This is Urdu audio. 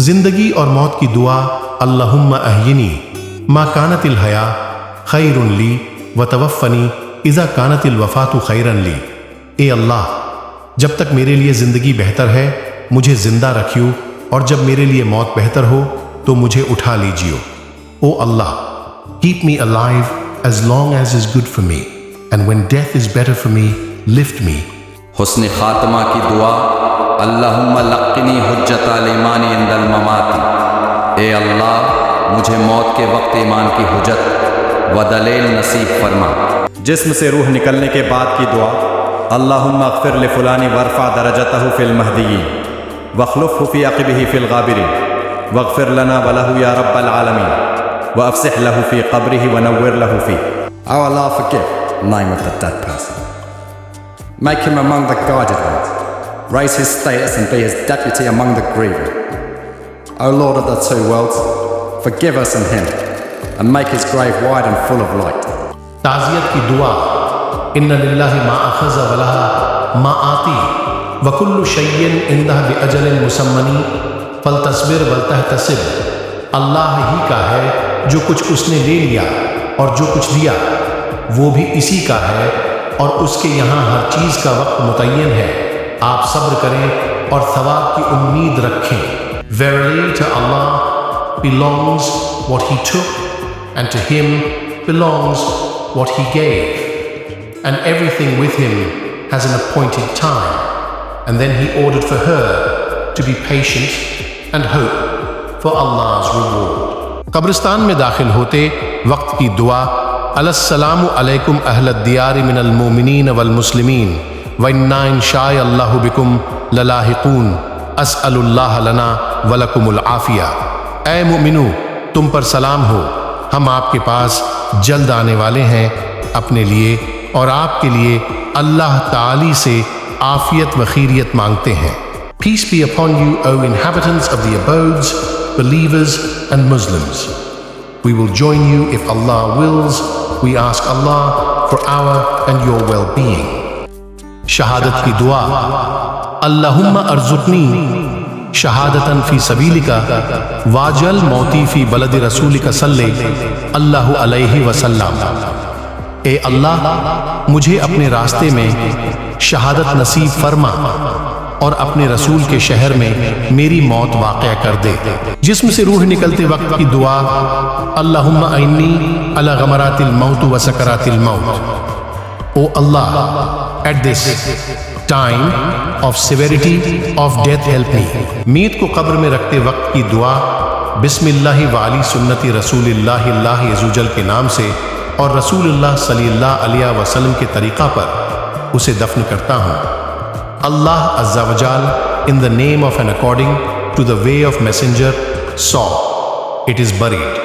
زندگی اور موت کی دعا اللہم احینی ما کانت الحیا خیر لی وتوفنی اذا کانت الوفات خیرا لی۔ اے اللہ، جب تک میرے لیے زندگی بہتر ہے مجھے زندہ رکھیو، اور جب میرے لیے موت بہتر ہو تو مجھے اٹھا لیجیو۔ او اللہ، keep me alive as long as is good for me, and when death is better for me, lift me۔ حسن خاتمہ کی دعا اللہم لقنی حجت الایمان عند الممات۔ اے اللہ، مجھے موت کے وقت ایمان کی حجت و دلیل نصیب فرما۔ جسم سے روح نکلنے کے بعد کی دعا اللہم اغفر لفلان وارفع درجتہ فی المہدیین واخلفہ فی عقبہ فی الغابرین واغفر لنا ولہ یا رب العالمین وافسح لہ فی قبرہ ونور لہ فی۔ O Allah, forgive the name of the dead person. Make him among the guided ones. Raise his status and be his deputy among the grieving. O Lord of the two worlds, forgive us and him, and make his grave wide and full of light. تعزیت کی دعا ان للہ ما اخذ ولہ ما آتی وکل شیء عندہ باجل مسمی فلتصبر ولتحتسب۔ اللہ ہی کا ہے جو کچھ اس نے لے لیا اور جو کچھ دیا وہ بھی اسی کا ہے، اور اس کے یہاں ہر چیز کا وقت متعین ہے۔ آپ صبر کریں اور ثواب کی امید رکھیں۔ Verily to Allah belongs what he took, and to him belongs what he gave, and everything with him has an appointed time. And then he ordered for her to be patient and hope for Allah's reward۔ قبرستان میں داخل ہوتے وقت کی دعا السلام علیکم اہل الدیار من المؤمنین والمسلمین وَإِنَّا إِن شَاءَ اللَّهُ بِكُمْ لَلَاحِقُونَ أَسْأَلُ اللَّهَ لَنَا وَلَكُمُ الْعَافِيَةَ۔ اے مومنو، تم پر سلام ہو، ہم آپ کے پاس جلد آنے والے ہیں، اپنے لیے اور آپ کے لیے اللہ تعالی سے عافیت و خیریت مانگتے ہیں۔ Peace be upon you, O inhabitants of the abodes, believers and Muslims. We will join you if Allah wills. We ask Allah for our and your well-being۔ شہادت کی دعا اللہم ارزقنی شہادتاً فی سبیلک واجل موتی فی بلد رسولک صلی اللہ علیہ وسلم۔ اے اللہ، مجھے اپنے راستے میں شہادت نصیب فرما اور اپنے رسول کے شہر میں میری موت واقع کر دے۔ جسم سے روح نکلتے وقت کی دعا اللہم اعنی علی غمرات الموت و سکرات الموت۔ او اللہ، at this time of severity of death help me۔ میت کو قبر میں رکھتے وقت کی دعا بسم اللہ وعلی سنت رسول اللہ اللہ عزوجل کے نام سے اور رسول اللہ صلی اللہ علیہ وسلم کے طریقہ پر اسے دفن کرتا ہوں۔ اللہ عز و جل in the name of and according to the way of messenger saw it is buried۔